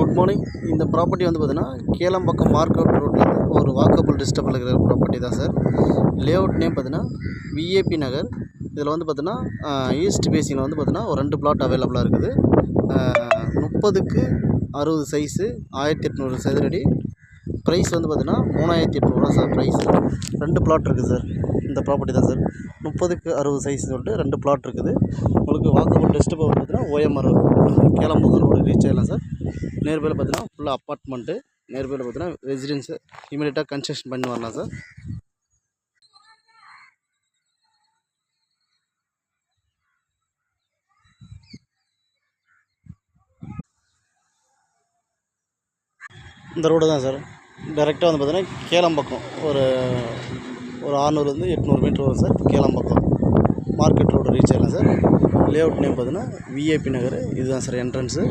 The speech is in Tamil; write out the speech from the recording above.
Good morning. இந்த ப்ராப்பர்ட்டி வந்து பார்த்தீங்கன்னா கேளம்பாக்கம் மார்க்கெட் ரோட்லேருந்து ஒரு வாக்கபிள் டிஸ்டர்பில் இருக்கிற ப்ராப்பர்ட்டி தான் சார். லேஅவுட் நேம் பார்த்தீங்கன்னா விஏபி நகர். இதில் வந்து பார்த்தீங்கன்னா ஈஸ்ட் பேசிங்கில் வந்து பார்த்தீங்கன்னா ஒரு 2 பிளாட் அவைலபிளாக இருக்குது. 30க்கு 60 சைஸு, 1800 சதுரடி. ப்ரைஸ் வந்து பார்த்தீங்கன்னா 3800 சார் ப்ரைஸ். 2 பிளாட் இருக்குது சார். இந்த ப்ராப்பர்ட்டி தான் சார். 30க்கு 60 சைஸ் சொல்லிட்டு 2 பிளாட் இருக்குது. உங்களுக்கு வாக்கபிள் டிஸ்டர்ப் வந்து பார்த்தீங்கன்னா ஓஎம்ஆர் கேளம்பாக்கம் ரோடு ரீச் ஆகலாம் சார். நியர்பையில் பார்த்தீங்கன்னா ஃபுல்லாக அப்பார்ட்மெண்ட்டு, நியர்பையில் பார்த்தீங்கன்னா ரெசிடென்ஸு இமீடியட்டாக கன்ஸ்ட்ரக்ஷன் பண்ணி வரலாம் சார். இந்த ரோடு தான் சார். டேரெக்டாக வந்து பார்த்தீங்கன்னா கேளம்பாக்கம் ஒரு 600லேருந்து 800 மீட்டர் வரும் sir. Kelambakkam market road reach ஆகலாம் சார். லேஅவுட் நேம் பார்த்தீங்கன்னா விஐபி நகர். இதுதான் சார் என்ட்ரன்ஸு.